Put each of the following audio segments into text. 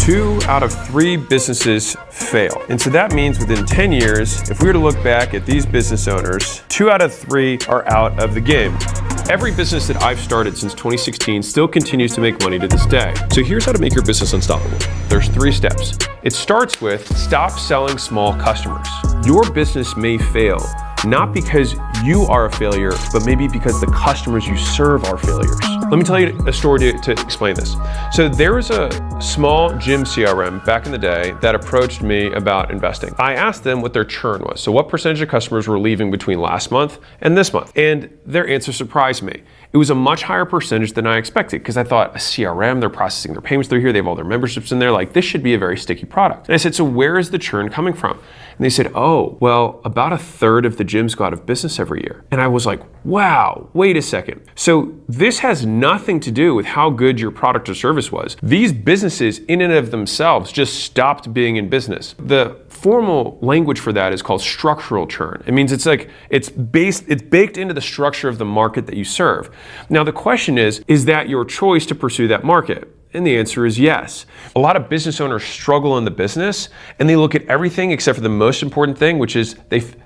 2 out of 3 businesses fail. And so that means within 10 years, if we were to look back at these business owners, 2 out of 3 are out of the game. Every business that I've started since 2016 still continues to make money to this day. So here's how to make your business unstoppable. There's 3 steps. It starts with stop selling small customers. Your business may fail, not because you are a failure, but maybe because the customers you serve are failures. Let me tell you a story to explain this. So there was a small gym CRM back in the day that approached me about investing. I asked them what their churn was. So what percentage of customers were leaving between last month and this month? And their answer surprised me. It was a much higher percentage than I expected because I thought a CRM, they're processing their payments through here, they have all their memberships in there, like this should be a very sticky product. And I said, so where is the churn coming from? And they said, oh, well, about 1/3 of the gyms go out of business every year. And I was like, wow, wait a second. So this has nothing to do with how good your product or service was. These businesses in and of themselves just stopped being in business. The formal language for that is called structural churn. It means it's baked into the structure of the market that you serve. Now the question is that your choice to pursue that market? And the answer is yes. A lot of business owners struggle in the business and they look at everything except for the most important thing, which is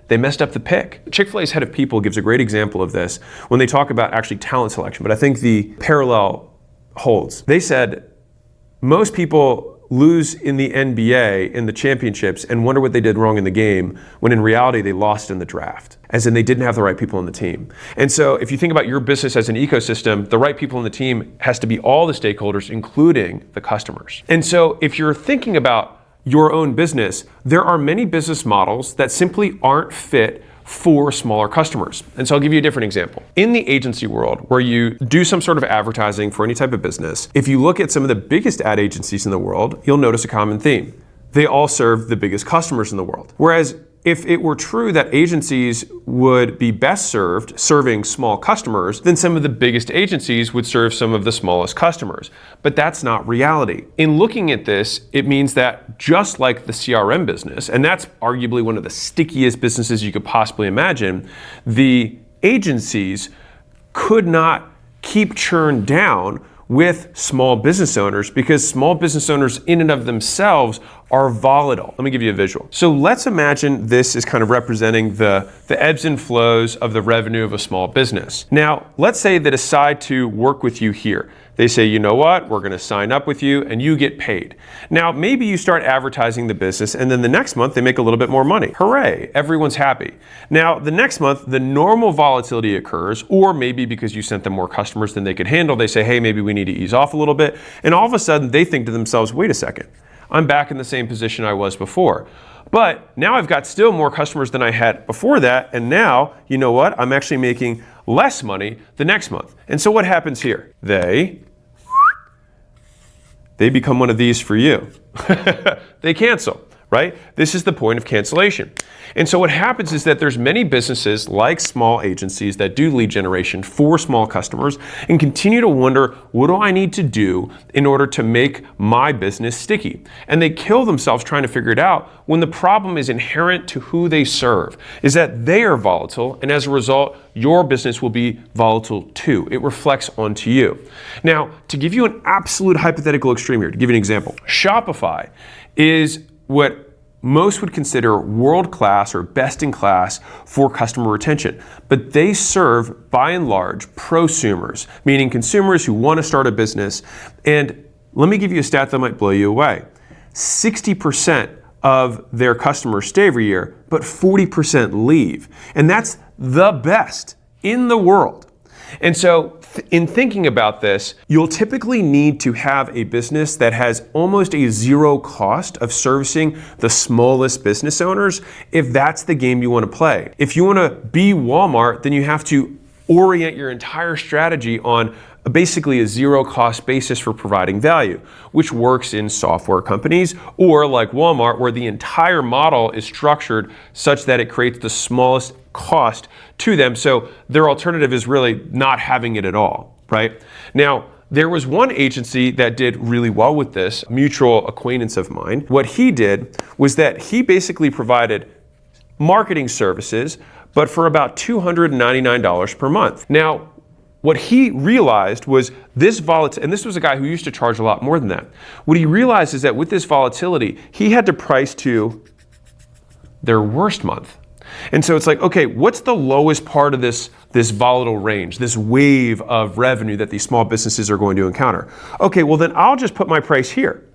they messed up the pick. Chick-fil-A's head of people gives a great example of this when they talk about actually talent selection, but I think the parallel holds. They said most people lose in the NBA in the championships and wonder what they did wrong in the game, when in reality they lost in the draft, as in they didn't have the right people on the team. And so if you think about your business as an ecosystem, the right people on the team has to be all the stakeholders, including the customers. And so if you're thinking about your own business, there are many business models that simply aren't fit for smaller customers. And so I'll give you a different example. In the agency world, where you do some sort of advertising for any type of business, if you look at some of the biggest ad agencies in the world, you'll notice a common theme. They all serve the biggest customers in the world. Whereas if it were true that agencies would be best served serving small customers, then some of the biggest agencies would serve some of the smallest customers. But that's not reality. In looking at this, it means that just like the CRM business, and that's arguably one of the stickiest businesses you could possibly imagine, the agencies could not keep churn down with small business owners because small business owners in and of themselves are volatile. Let me give you a visual. So let's imagine this is kind of representing the ebbs and flows of the revenue of a small business. Now, let's say they decide to work with you here. They say, you know what, we're gonna sign up with you and you get paid. Now, maybe you start advertising the business and then the next month they make a little bit more money. Hooray, everyone's happy. Now, the next month, the normal volatility occurs, or maybe because you sent them more customers than they could handle, they say, hey, maybe we need to ease off a little bit. And all of a sudden they think to themselves, wait a second, I'm back in the same position I was before. But now I've got still more customers than I had before that, and now, you know what, I'm actually making less money the next month. And so what happens here? They become one of these for you. They cancel, right? This is the point of cancellation. And so what happens is that there's many businesses like small agencies that do lead generation for small customers and continue to wonder, what do I need to do in order to make my business sticky? And they kill themselves trying to figure it out when the problem is inherent to who they serve, is that they are volatile, and as a result, your business will be volatile too. It reflects onto you. Now, to give you an absolute hypothetical extreme here, to give you an example, Shopify is what most would consider world-class or best-in-class for customer retention. But they serve, by and large, prosumers, meaning consumers who want to start a business. And let me give you a stat that might blow you away. 60% of their customers stay every year, but 40% leave. And that's the best in the world. And so in thinking about this, you'll typically need to have a business that has almost a zero cost of servicing the smallest business owners if that's the game you want to play. If you want to be Walmart, then you have to orient your entire strategy on basically a zero cost basis for providing value, which works in software companies or like Walmart, where the entire model is structured such that it creates the smallest cost to them. So their alternative is really not having it at all, right? Now, there was one agency that did really well with this, a mutual acquaintance of mine. What he did was that he basically provided marketing services, but for about $299 per month. Now, What he realized was this volatility, and this was a guy who used to charge a lot more than that. What he realized is that with this volatility, he had to price to their worst month. And so it's like, okay, what's the lowest part of this volatile range, this wave of revenue that these small businesses are going to encounter? Okay, well then I'll just put my price here.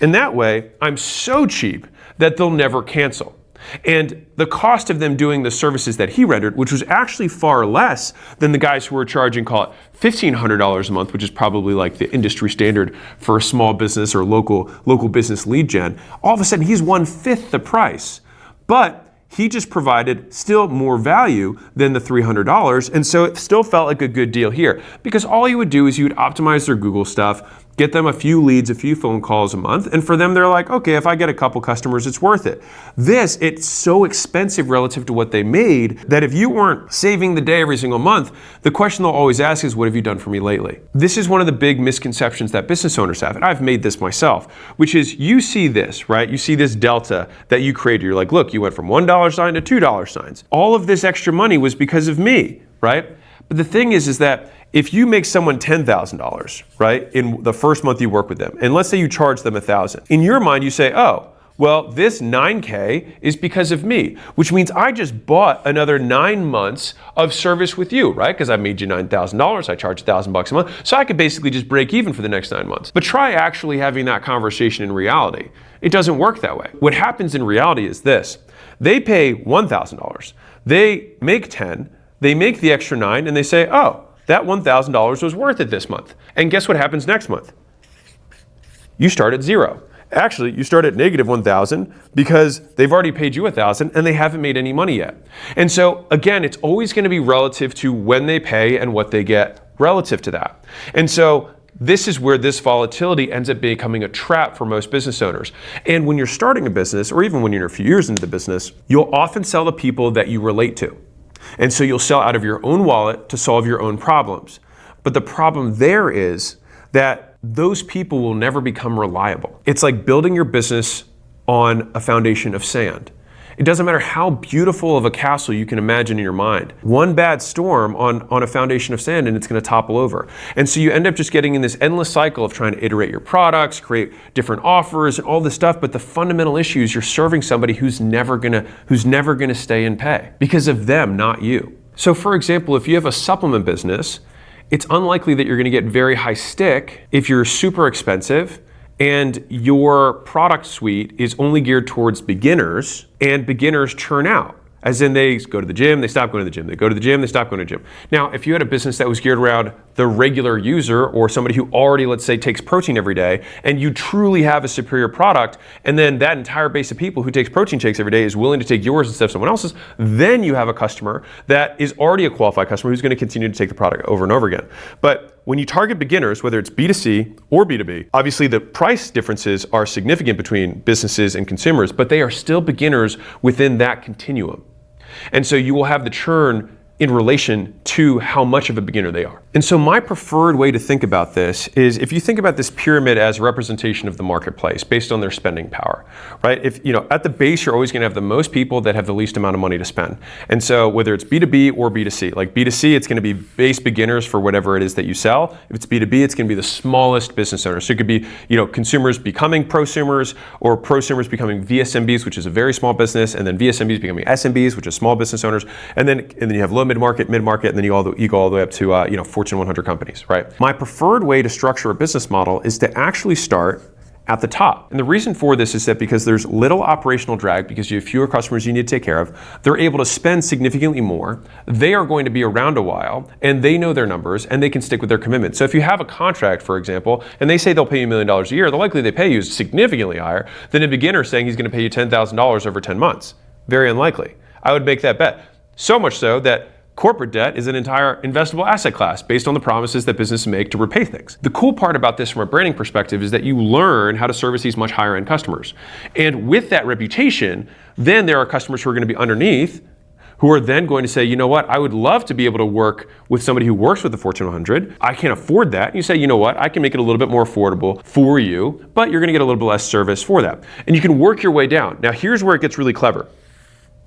And that way, I'm so cheap that they'll never cancel. And the cost of them doing the services that he rendered, which was actually far less than the guys who were charging, call it $1,500 a month, which is probably like the industry standard for a small business or local business lead gen, all of a sudden he's 1/5 the price. But he just provided still more value than the $300, and so it still felt like a good deal here. Because all you would do is you would optimize their Google stuff, get them a few leads, a few phone calls a month, and for them they're like, okay, if I get a couple customers, it's worth it. It's so expensive relative to what they made that if you weren't saving the day every single month, the question they'll always ask is, what have you done for me lately? This is one of the big misconceptions that business owners have, and I've made this myself, which is you see this, right? You see this delta that you created. You're like, look, you went from $1 sign to $2 signs. All of this extra money was because of me, right? But the thing is that if you make someone $10,000, right, in the first month you work with them, and let's say you charge them $1,000, in your mind you say, oh, well, this $9K is because of me, which means I just bought another 9 months of service with you, right? Because I made you $9,000, I charge $1,000 a month, so I could basically just break even for the next 9 months. But try actually having that conversation in reality. It doesn't work that way. What happens in reality is this: they pay $1,000, they make 10, they make the extra 9, and they say, oh, that $1,000 was worth it this month. And guess what happens next month? You start at zero. Actually, you start at negative 1,000 because they've already paid you 1,000 and they haven't made any money yet. And so again, it's always going to be relative to when they pay and what they get relative to that. And so this is where this volatility ends up becoming a trap for most business owners. And when you're starting a business, or even when you're a few years into the business, you'll often sell to people that you relate to. And so you'll sell out of your own wallet to solve your own problems. But the problem there is that those people will never become reliable. It's like building your business on a foundation of sand. It doesn't matter how beautiful of a castle you can imagine in your mind. One bad storm on a foundation of sand and it's going to topple over. And so you end up just getting in this endless cycle of trying to iterate your products, create different offers and all this stuff, but the fundamental issue is you're serving somebody who's never going to stay and pay because of them, not you. So for example, if you have a supplement business, it's unlikely that you're going to get very high stick if you're super expensive and your product suite is only geared towards beginners, and beginners churn out. As in they go to the gym, they stop going to the gym. They go to the gym, they stop going to the gym. Now, if you had a business that was geared around the regular user or somebody who already, let's say, takes protein every day, and you truly have a superior product, and then that entire base of people who takes protein shakes every day is willing to take yours instead of someone else's, then you have a customer that is already a qualified customer who's going to continue to take the product over and over again. But when you target beginners, whether it's B2C or B2B, obviously the price differences are significant between businesses and consumers, but they are still beginners within that continuum. And so you will have the churn in relation to how much of a beginner they are. And so my preferred way to think about this is if you think about this pyramid as a representation of the marketplace based on their spending power, right? If, at the base, you're always gonna have the most people that have the least amount of money to spend. And so whether it's B2B or B2C, like B2C, it's gonna be base beginners for whatever it is that you sell. If it's B2B, it's gonna be the smallest business owners. So it could be, consumers becoming prosumers or prosumers becoming VSMBs, which is a very small business, and then VSMBs becoming SMBs, which is small business owners. And then you have low mid-market, and then you go all the way up to Fortune 100 companies, right? My preferred way to structure a business model is to actually start at the top. And the reason for this is that because there's little operational drag, because you have fewer customers you need to take care of, they're able to spend significantly more, they are going to be around a while, and they know their numbers, and they can stick with their commitment. So if you have a contract, for example, and they say they'll pay you $1 million a year, the likelihood they pay you is significantly higher than a beginner saying he's gonna pay you $10,000 over 10 months. Very unlikely. I would make that bet. So much so that corporate debt is an entire investable asset class based on the promises that businesses make to repay things. The cool part about this from a branding perspective is that you learn how to service these much higher end customers. And with that reputation, then there are customers who are going to be underneath who are then going to say, you know what, I would love to be able to work with somebody who works with the Fortune 100. I can't afford that. And you say, you know what, I can make it a little bit more affordable for you, but you're going to get a little bit less service for that. And you can work your way down. Now, here's where it gets really clever.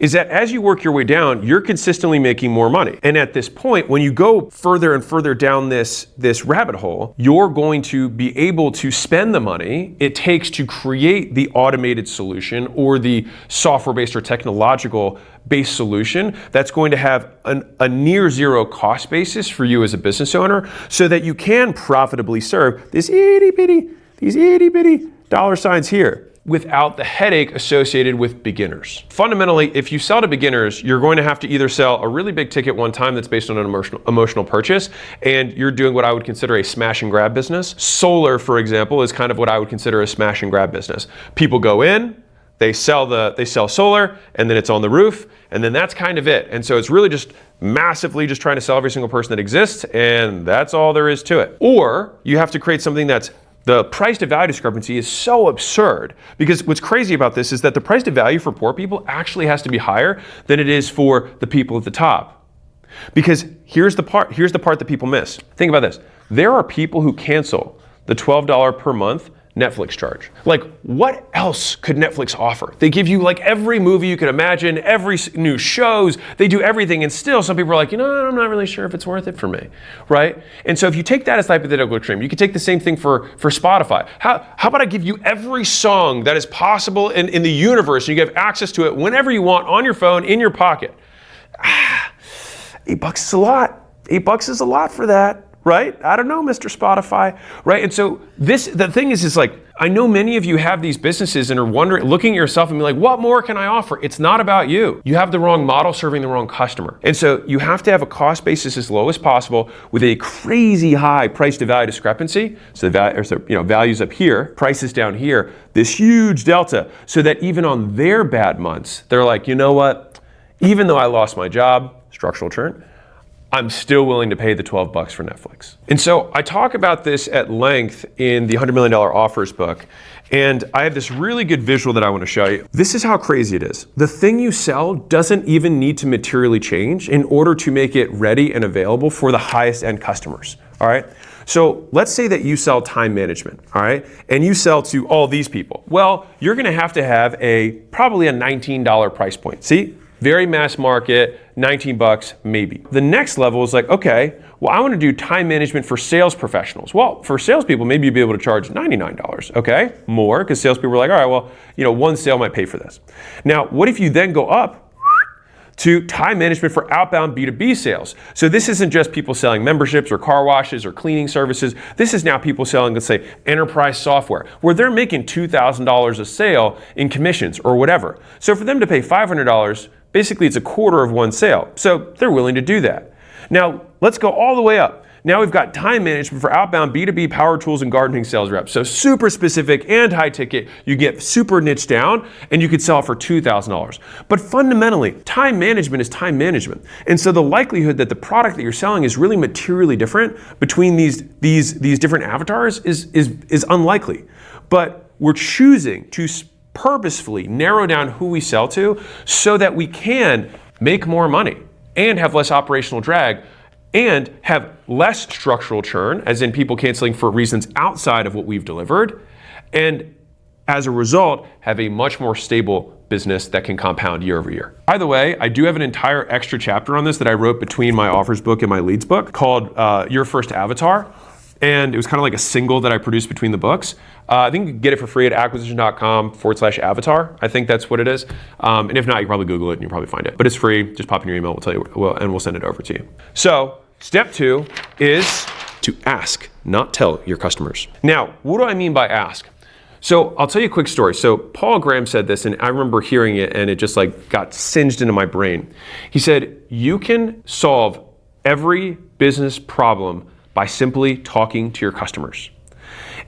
is that as you work your way down, you're consistently making more money. And at this point, when you go further and further down this rabbit hole, you're going to be able to spend the money it takes to create the automated solution or the software-based or technological-based solution that's going to have a near zero cost basis for you as a business owner so that you can profitably serve these itty bitty dollar signs here without the headache associated with beginners. Fundamentally, if you sell to beginners, you're going to have to either sell a really big ticket one time that's based on an emotional purchase, and you're doing what I would consider a smash and grab business. Solar, for example, is kind of what I would consider a smash and grab business. People go in, they sell solar, and then it's on the roof, and then that's kind of it. And so it's really just massively just trying to sell every single person that exists, and that's all there is to it. Or you have to create something that's the price to value discrepancy is so absurd, because what's crazy about this is that the price to value for poor people actually has to be higher than it is for the people at the top. Because here's the part that people miss. Think about this. There are people who cancel the $12 per month Netflix charge. Like, what else could Netflix offer? They give you like every movie you could imagine, every new shows, they do everything, and still some people are like, I'm not really sure if it's worth it for me, right? And so if you take that as hypothetical extreme, you could take the same thing for Spotify. How about I give you every song that is possible in the universe, and you have access to it whenever you want on your phone, in your pocket. $8 is a lot. $8 is a lot for that. Right? I don't know, Mr. Spotify, right? And so the thing is like, I know many of you have these businesses and are wondering, looking at yourself and be like, what more can I offer? It's not about you. You have the wrong model serving the wrong customer. And so you have to have a cost basis as low as possible with a crazy high price to value discrepancy. So values up here, prices down here, this huge delta, so that even on their bad months, they're like, you know what? Even though I lost my job, structural churn, I'm still willing to pay the $12 for Netflix. And so I talk about this at length in the $100 Million Offers book. And I have this really good visual that I want to show you. This is how crazy it is. The thing you sell doesn't even need to materially change in order to make it ready and available for the highest end customers. All right. So let's say that you sell time management, all right, and you sell to all these people. Well, you're going to have probably a $19 price point. See? Very mass market, $19 maybe. The next level is like, okay, well, I want to do time management for sales professionals. Well, for salespeople, maybe you'd be able to charge $99, okay? More, because salespeople are like, all right, well, one sale might pay for this. Now, what if you then go up to time management for outbound B2B sales? So this isn't just people selling memberships or car washes or cleaning services. This is now people selling, let's say, enterprise software, where they're making $2,000 a sale in commissions or whatever. So for them to pay $500, basically it's a quarter of one sale. So they're willing to do that. Now, let's go all the way up. Now we've got time management for outbound B2B power tools and gardening sales reps. So super specific and high ticket. You get super niche down and you could sell for $2,000. But fundamentally, time management is time management. And so the likelihood that the product that you're selling is really materially different between these different avatars is unlikely. But we're choosing to purposefully narrow down who we sell to so that we can make more money and have less operational drag and have less structural churn, as in people canceling for reasons outside of what we've delivered, and as a result, have a much more stable business that can compound year over year. By the way, I do have an entire extra chapter on this that I wrote between my offers book and my leads book called Your First Avatar. And it was kind of like a single that I produced between the books. I think you can get it for free at acquisition.com/avatar. I think that's what it is. And if not, you can probably Google it and you'll probably find it. But it's free. Just pop in your email. We'll tell you, and we'll send it over to you. So step 2 is to ask, not tell your customers. Now, what do I mean by ask? So I'll tell you a quick story. So Paul Graham said this, and I remember hearing it, and it just like got singed into my brain. He said, you can solve every business problem by simply talking to your customers.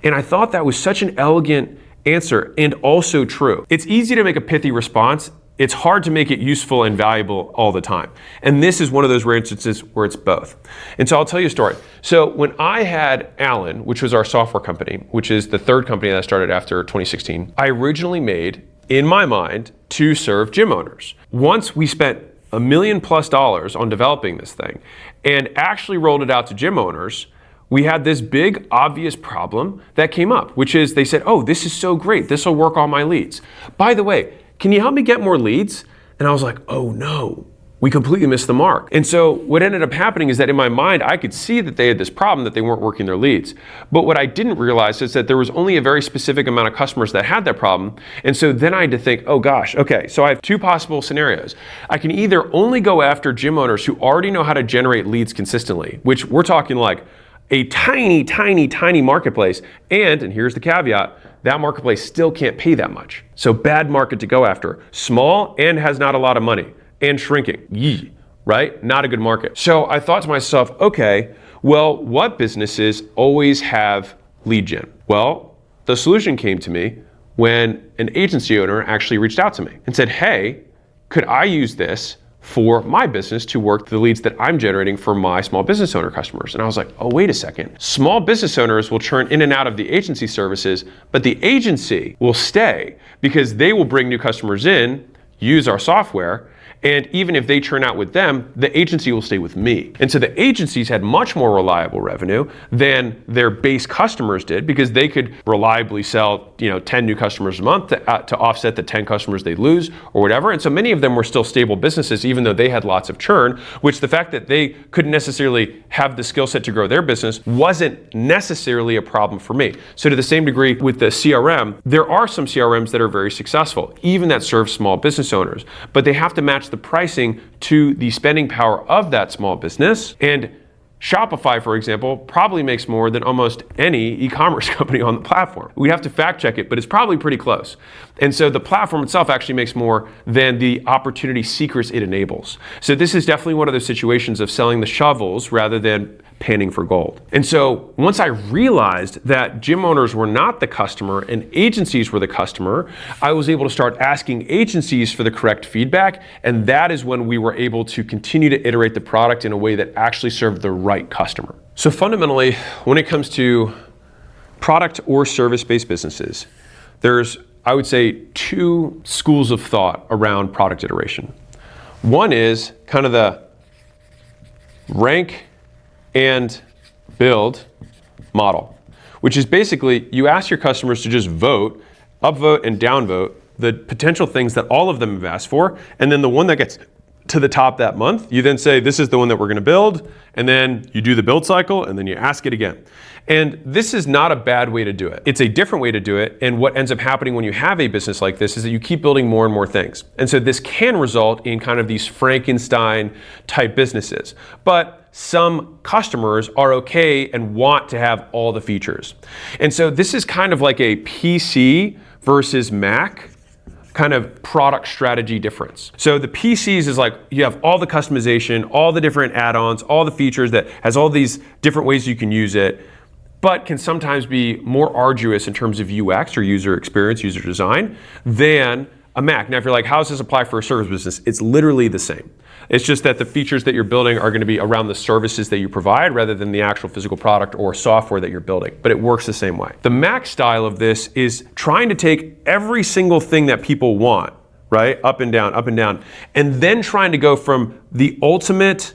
And I thought that was such an elegant answer and also true. It's easy to make a pithy response. It's hard to make it useful and valuable all the time. And this is one of those rare instances where it's both. And so I'll tell you a story. So when I had Alan, which was our software company, which is the third company that I started after 2016, I originally made, in my mind, to serve gym owners. Once we spent $1 million+ on developing this thing and actually rolled it out to gym owners, we had this big obvious problem that came up, which is they said, oh, this is so great. This will work on my leads. By the way, can you help me get more leads? And I was like, oh no, we completely missed the mark. And so what ended up happening is that in my mind, I could see that they had this problem, that they weren't working their leads. But what I didn't realize is that there was only a very specific amount of customers that had that problem. And so then I had to think, oh gosh, okay, so I have two possible scenarios. I can either only go after gym owners who already know how to generate leads consistently, which we're talking like a tiny, tiny, tiny marketplace. And here's the caveat, that marketplace still can't pay that much. So bad market to go after. Small and has not a lot of money. And shrinking, right? Not a good market. So I thought to myself, okay, well, what businesses always have lead gen? Well, the solution came to me when an agency owner actually reached out to me and said, hey, could I use this for my business to work the leads that I'm generating for my small business owner customers? And I was like, oh, wait a second. Small business owners will churn in and out of the agency services, but the agency will stay because they will bring new customers in, use our software, and even if they churn out with them, the agency will stay with me. And so the agencies had much more reliable revenue than their base customers did because they could reliably sell 10 new customers a month to offset the 10 customers they lose or whatever. And so many of them were still stable businesses, even though they had lots of churn, which the fact that they couldn't necessarily have the skill set to grow their business wasn't necessarily a problem for me. So to the same degree with the CRM, there are some CRMs that are very successful, even that serve small business owners, but they have to match the pricing to the spending power of that small business. And Shopify, for example, probably makes more than almost any e-commerce company on the platform. We have to fact check it, but it's probably pretty close. And so the platform itself actually makes more than the opportunity seekers it enables. So this is definitely one of those situations of selling the shovels rather than panning for gold. And so once I realized that gym owners were not the customer and agencies were the customer, I was able to start asking agencies for the correct feedback. And that is when we were able to continue to iterate the product in a way that actually served the right customer. So fundamentally, when it comes to product or service-based businesses, there's, I would say, two schools of thought around product iteration. One is kind of the rank and build model, which is basically you ask your customers to just vote, upvote and downvote the potential things that all of them have asked for, and then the one that gets to the top that month, you then say, this is the one that we're gonna build, and then you do the build cycle, and then you ask it again. And this is not a bad way to do it. It's a different way to do it, and what ends up happening when you have a business like this is that you keep building more and more things. And so this can result in kind of these Frankenstein type businesses. But some customers are okay and want to have all the features. And so this is kind of like a PC versus Mac kind of product strategy difference. So the PCs is like you have all the customization, all the different add-ons, all the features that has all these different ways you can use it, but can sometimes be more arduous in terms of UX or user experience, user design than a Mac. Now if you're like, how does this apply for a service business? It's literally the same. It's just that the features that you're building are going to be around the services that you provide rather than the actual physical product or software that you're building, but it works the same way. The Mac style of this is trying to take every single thing that people want, right? Up and down, and then trying to go from the ultimate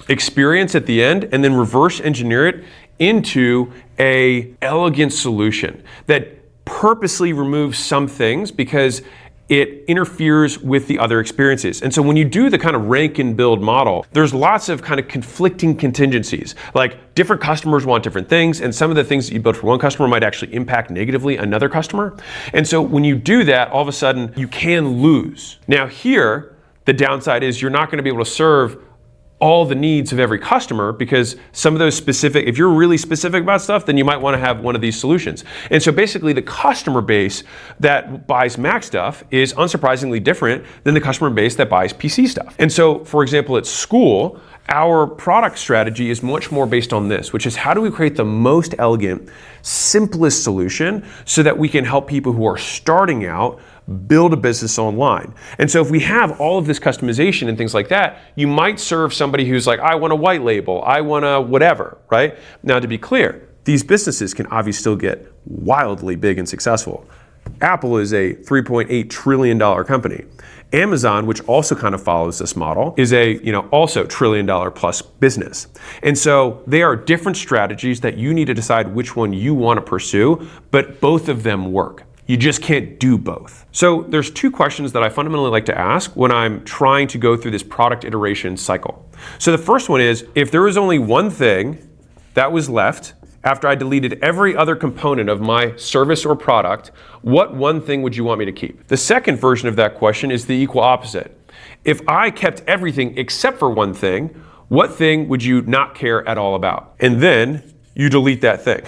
experience at the end and then reverse engineer it into an elegant solution that purposely removes some things because it interferes with the other experiences. And so when you do the kind of rank and build model, there's lots of kind of conflicting contingencies. Like different customers want different things, and some of the things that you build for one customer might actually impact negatively another customer. And so when you do that, all of a sudden you can lose. Now here, the downside is you're not going to be able to serve all the needs of every customer because some of those specific, if you're really specific about stuff, then you might want to have one of these solutions. And so basically the customer base that buys Mac stuff is unsurprisingly different than the customer base that buys PC stuff. And so for example, at Skool, our product strategy is much more based on this, which is how do we create the most elegant, simplest solution so that we can help people who are starting out build a business online. And so if we have all of this customization and things like that, you might serve somebody who's like, I want a white label, I want a whatever, right? Now to be clear, these businesses can obviously still get wildly big and successful. Apple is a $3.8 trillion company. Amazon, which also kind of follows this model, is a also $1 trillion plus business. And so they are different strategies that you need to decide which one you want to pursue, but both of them work. You just can't do both. So there's two questions that I fundamentally like to ask when I'm trying to go through this product iteration cycle. So the first one is, if there was only one thing that was left after I deleted every other component of my service or product, what one thing would you want me to keep? The second version of that question is the equal opposite. If I kept everything except for one thing, what thing would you not care at all about? And then you delete that thing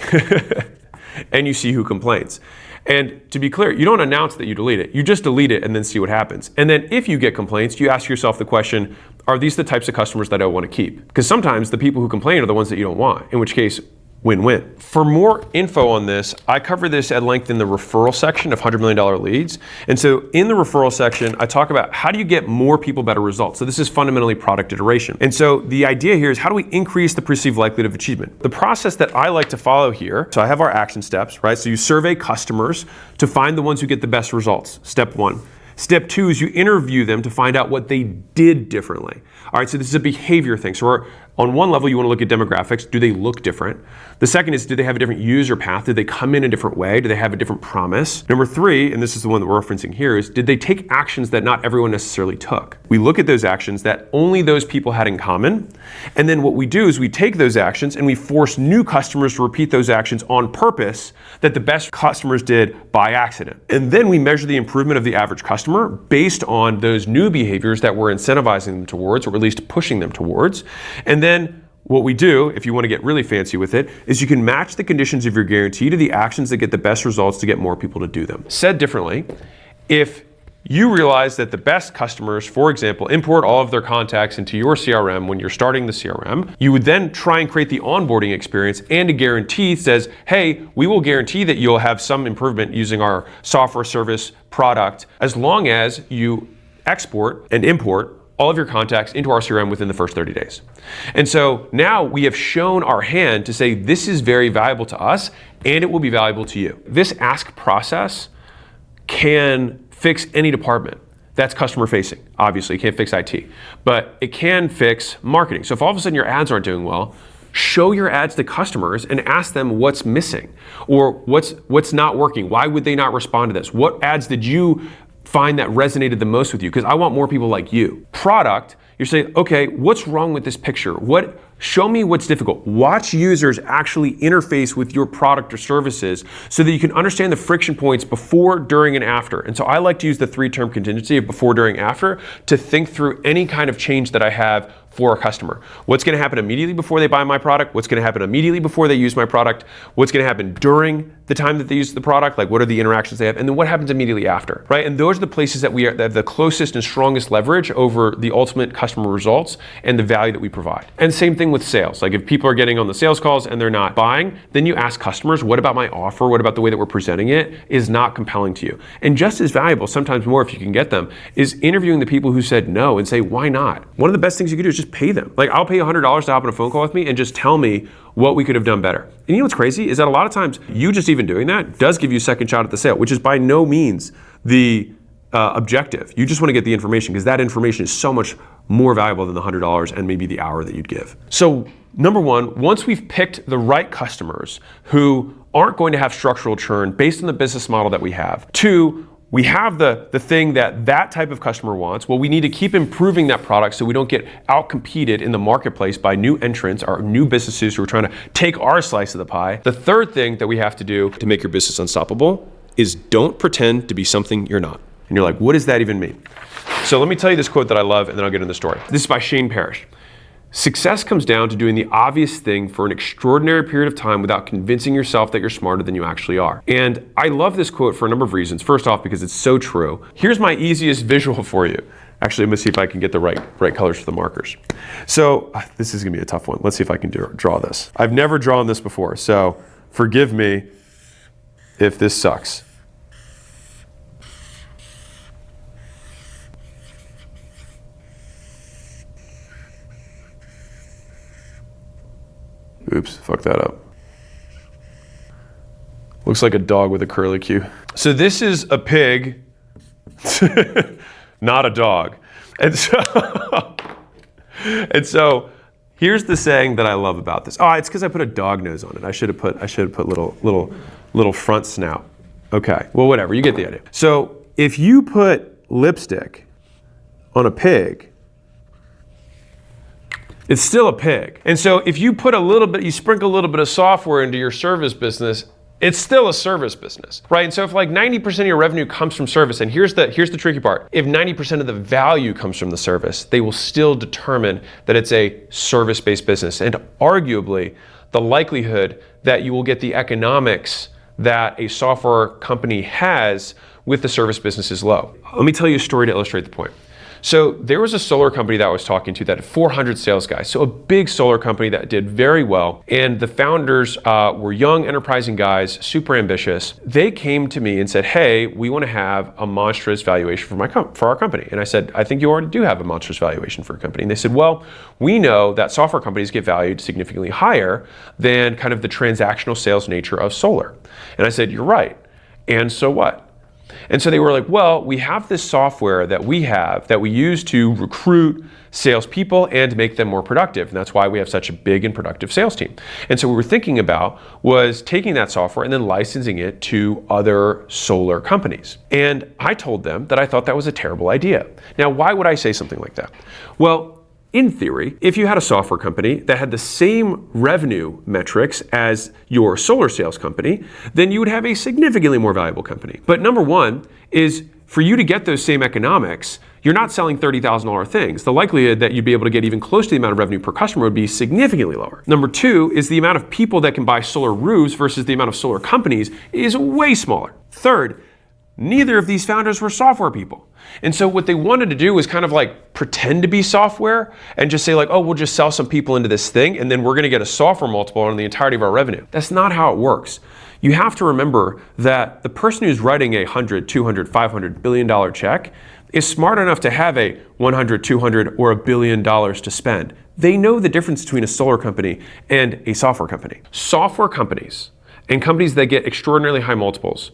and you see who complains. And to be clear, you don't announce that you delete it. You just delete it and then see what happens. And then if you get complaints, you ask yourself the question, are these the types of customers that I want to keep? Because sometimes the people who complain are the ones that you don't want, in which case, win-win. For more info on this, I cover this at length in the referral section of $100 Million Leads. And so in the referral section, I talk about how do you get more people better results. So this is fundamentally product iteration. And so the idea here is how do we increase the perceived likelihood of achievement? The process that I like to follow here, so I have our action steps, right? So you survey customers to find the ones who get the best results, step one. Step two is you interview them to find out what they did differently. All right, so this is a behavior thing. So on one level, you want to look at demographics. Do they look different? The second is, do they have a different user path? Did they come in a different way? Do they have a different promise? Number three, and this is the one that we're referencing here, is did they take actions that not everyone necessarily took? We look at those actions that only those people had in common. And then what we do is we take those actions and we force new customers to repeat those actions on purpose that the best customers did by accident. And then we measure the improvement of the average customer based on those new behaviors that we're incentivizing them towards, or at least pushing them towards. And then what we do, if you want to get really fancy with it, is you can match the conditions of your guarantee to the actions that get the best results to get more people to do them. Said differently, if you realize that the best customers, for example, import all of their contacts into your CRM when you're starting the CRM, you would then try and create the onboarding experience, and a guarantee says, hey, we will guarantee that you'll have some improvement using our software service product as long as you export and import all of your contacts into our CRM within the first 30 days. And so now we have shown our hand to say this is very valuable to us and it will be valuable to you. This ask process can fix any department that's customer facing. Obviously, it can't fix IT, but it can fix marketing. So if all of a sudden your ads aren't doing well, show your ads to customers and ask them what's missing or what's not working. Why would they not respond to this? What ads did you find that resonated the most with you? Because I want more people like you. Product, you're saying, okay, what's wrong with this picture? Show me what's difficult. Watch users actually interface with your product or services so that you can understand the friction points before, during, and after. And so I like to use the 3-term contingency of before, during, after to think through any kind of change that I have for a customer. What's going to happen immediately before they buy my product? What's going to happen immediately before they use my product? What's going to happen during the time that they use the product? Like, what are the interactions they have? And then what happens immediately after, right? And those are the places that that have the closest and strongest leverage over the ultimate customer results and the value that we provide. And same thing with sales. Like, if people are getting on the sales calls and they're not buying, then you ask customers, what about my offer? What about the way that we're presenting it is not compelling to you? And just as valuable, sometimes more if you can get them, is interviewing the people who said no and say, why not? One of the best things you can do is just pay them. Like, I'll pay $100 to hop on a phone call with me and just tell me what we could have done better. And you know what's crazy is that a lot of times you just even doing that does give you a second shot at the sale, which is by no means the objective. You just want to get the information because that information is so much more valuable than the $100 and maybe the hour that you'd give. So number one, once we've picked the right customers who aren't going to have structural churn based on the business model that we have. Two, we have the thing that type of customer wants. Well, we need to keep improving that product so we don't get out-competed in the marketplace by new entrants or new businesses who are trying to take our slice of the pie. The third thing that we have to do to make your business unstoppable is don't pretend to be something you're not. And you're like, what does that even mean? So let me tell you this quote that I love and then I'll get into the story. This is by Shane Parrish. Success comes down to doing the obvious thing for an extraordinary period of time without convincing yourself that you're smarter than you actually are. And I love this quote for a number of reasons. First off, because it's so true. Here's my easiest visual for you. Actually, let me see if I can get the right colors for the markers. So this is gonna be a tough one. Let's see if I can draw this. I've never drawn this before, so forgive me if this sucks. Oops, fucked that up. Looks like a dog with a curlicue. So this is a pig, not a dog. And so here's the saying that I love about this. Oh, it's because I put a dog nose on it. I should have put little front snout. Okay, well, whatever, you get the idea. So if you put lipstick on a pig, it's still a pig. And so if you put you sprinkle a little bit of software into your service business, it's still a service business, right? And so if like 90% of your revenue comes from service, and here's the tricky part. If 90% of the value comes from the service, they will still determine that it's a service-based business. And arguably, the likelihood that you will get the economics that a software company has with the service business is low. Let me tell you a story to illustrate the point. So there was a solar company that I was talking to that had 400 sales guys. So a big solar company that did very well. And the founders were young, enterprising guys, super ambitious. They came to me and said, hey, we want to have a monstrous valuation for our company. And I said, I think you already do have a monstrous valuation for your company. And they said, well, we know that software companies get valued significantly higher than kind of the transactional sales nature of solar. And I said, you're right. And so what? And so they were like, well, we have this software that we use to recruit salespeople and make them more productive. And that's why we have such a big and productive sales team. And so what we were thinking about was taking that software and then licensing it to other solar companies. And I told them that I thought that was a terrible idea. Now, why would I say something like that? Well, in theory, if you had a software company that had the same revenue metrics as your solar sales company, then you would have a significantly more valuable company. But number one is for you to get those same economics, you're not selling $30,000 things. The likelihood that you'd be able to get even close to the amount of revenue per customer would be significantly lower. Number two is the amount of people that can buy solar roofs versus the amount of solar companies is way smaller. Third, neither of these founders were software people. And so what they wanted to do was kind of like pretend to be software and just say like, oh, we'll just sell some people into this thing and then we're gonna get a software multiple on the entirety of our revenue. That's not how it works. You have to remember that the person who's writing a $100, $200, $500 billion check is smart enough to have a $100, $200, or $1 billion to spend. They know the difference between a solar company and a software company. Software companies and companies that get extraordinarily high multiples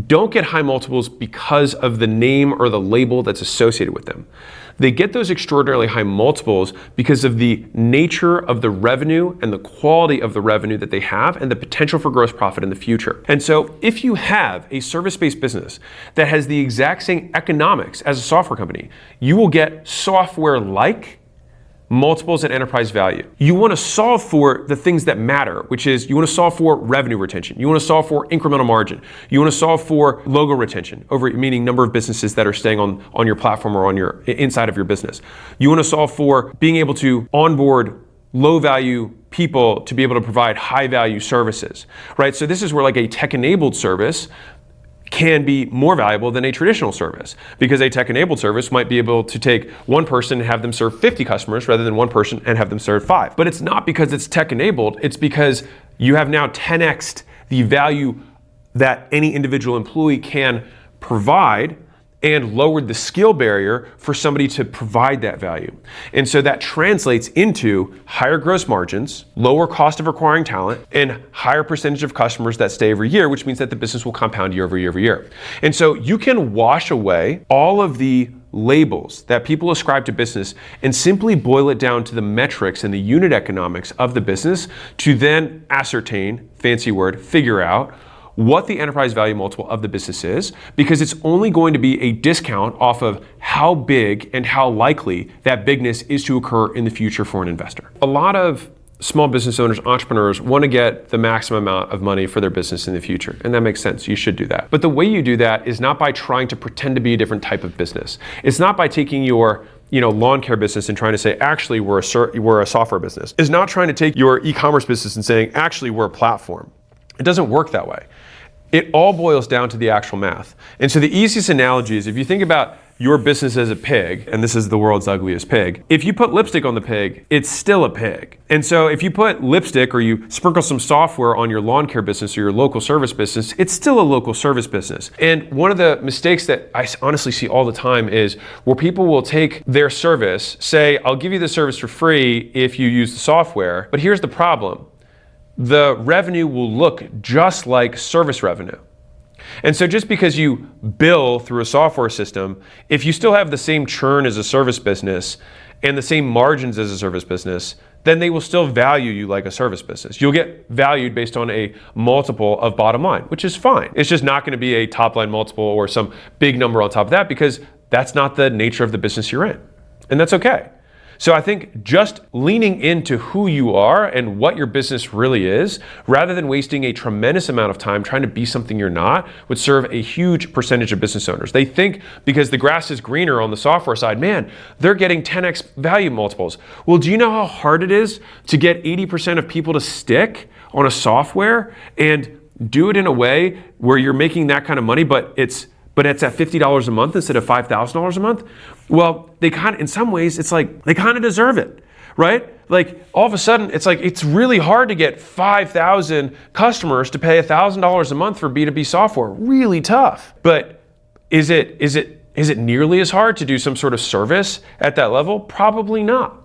don't get high multiples because of the name or the label that's associated with them. They get those extraordinarily high multiples because of the nature of the revenue and the quality of the revenue that they have and the potential for gross profit in the future. And so if you have a service-based business that has the exact same economics as a software company, you will get software-like multiples and enterprise value. You want to solve for the things that matter, which is you want to solve for revenue retention. You want to solve for incremental margin. You want to solve for logo retention, meaning number of businesses that are staying on your platform or on your inside of your business. You want to solve for being able to onboard low value people to be able to provide high value services, right? So this is where like a tech-enabled service can be more valuable than a traditional service, because a tech-enabled service might be able to take one person and have them serve 50 customers rather than one person and have them serve 5. But it's not because it's tech-enabled, it's because you have now 10x'd the value that any individual employee can provide and lowered the skill barrier for somebody to provide that value. And so that translates into higher gross margins, lower cost of acquiring talent, and higher percentage of customers that stay every year, which means that the business will compound year over year over year. And so you can wash away all of the labels that people ascribe to business and simply boil it down to the metrics and the unit economics of the business to then ascertain, fancy word, figure out what the enterprise value multiple of the business is, because it's only going to be a discount off of how big and how likely that bigness is to occur in the future for an investor. A lot of small business owners, entrepreneurs want to get the maximum amount of money for their business in the future. And that makes sense. You should do that. But the way you do that is not by trying to pretend to be a different type of business. It's not by taking your lawn care business and trying to say, actually, we're a software business. It's not trying to take your e-commerce business and saying, actually, we're a platform. It doesn't work that way. It all boils down to the actual math. And so the easiest analogy is if you think about your business as a pig, and this is the world's ugliest pig, if you put lipstick on the pig, it's still a pig. And so if you put lipstick or you sprinkle some software on your lawn care business or your local service business, it's still a local service business. And one of the mistakes that I honestly see all the time is where people will take their service, say, I'll give you the service for free if you use the software, but here's the problem. The revenue will look just like service revenue. And so just because you bill through a software system, if you still have the same churn as a service business and the same margins as a service business, then they will still value you like a service business. You'll get valued based on a multiple of bottom line, which is fine. It's just not going to be a top line multiple or some big number on top of that, because that's not the nature of the business you're in. And that's okay. So I think just leaning into who you are and what your business really is, rather than wasting a tremendous amount of time trying to be something you're not, would serve a huge percentage of business owners. They think because the grass is greener on the software side, man, they're getting 10x value multiples. Well, do you know how hard it is to get 80% of people to stick on a software and do it in a way where you're making that kind of money, but it's at $50 a month instead of $5,000 a month? Well, they kind of, in some ways, it's like they kind of deserve it, right? Like all of a sudden, it's like it's really hard to get 5,000 customers to pay $1,000 a month for B2B software. Really tough. But is it nearly as hard to do some sort of service at that level? Probably not.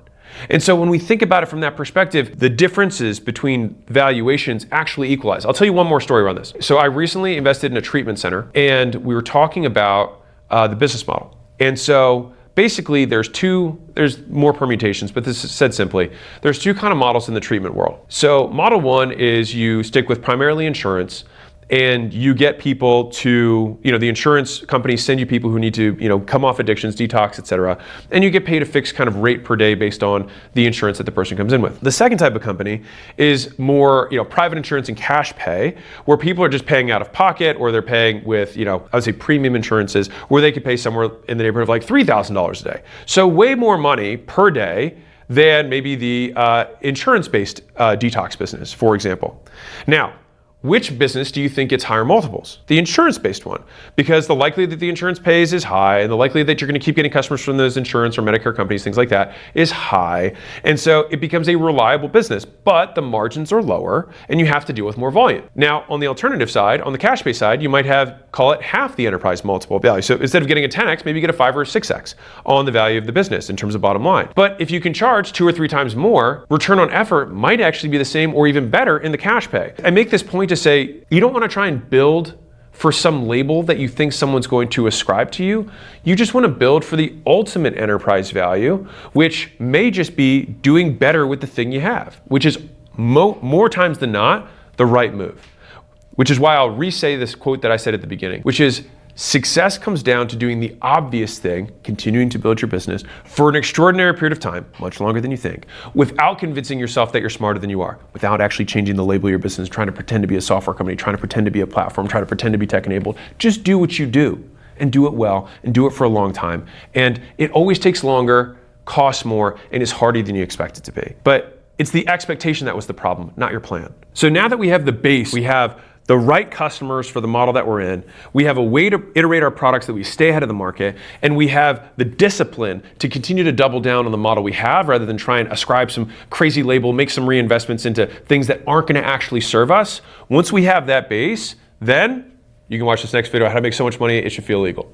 And so when we think about it from that perspective, the differences between valuations actually equalize. I'll tell you one more story around this. So I recently invested in a treatment center, and we were talking about the business model. And so basically there's more permutations, but this is said simply. There's two kind of models in the treatment world. So model one is you stick with primarily insurance, and you get people to, the insurance companies send you people who need to, come off addictions, detox, et cetera, and you get paid a fixed kind of rate per day based on the insurance that the person comes in with. The second type of company is more, private insurance and cash pay, where people are just paying out of pocket, or they're paying with, I would say premium insurances, where they could pay somewhere in the neighborhood of like $3,000 a day. So way more money per day than maybe the insurance-based detox business, for example. Now, which business do you think gets higher multiples? The insurance-based one, because the likelihood that the insurance pays is high, and the likelihood that you're going to keep getting customers from those insurance or Medicare companies, things like that, is high. And so it becomes a reliable business, but the margins are lower, and you have to deal with more volume. Now, on the alternative side, on the cash pay side, you might have, call it half the enterprise multiple value. So instead of getting a 10x, maybe you get a 5 or 6x on the value of the business in terms of bottom line. But if you can charge 2 or 3 times more, return on effort might actually be the same or even better in the cash pay. I make this point to say, you don't want to try and build for some label that you think someone's going to ascribe to you. You just want to build for the ultimate enterprise value, which may just be doing better with the thing you have, which is more times than not the right move. Which is why I'll re-say this quote that I said at the beginning, which is, success comes down to doing the obvious thing, continuing to build your business for an extraordinary period of time, much longer than you think, without convincing yourself that you're smarter than you are, without actually changing the label of your business, trying to pretend to be a software company, trying to pretend to be a platform, trying to pretend to be tech-enabled. Just do what you do, and do it well, and do it for a long time. And it always takes longer, costs more, and is harder than you expect it to be. But it's the expectation that was the problem, not your plan. So now that we have the base, we have the right customers for the model that we're in, we have a way to iterate our products that we stay ahead of the market, and we have the discipline to continue to double down on the model we have rather than try and ascribe some crazy label, make some reinvestments into things that aren't going to actually serve us. Once we have that base, then you can watch this next video on how to make so much money it should feel legal.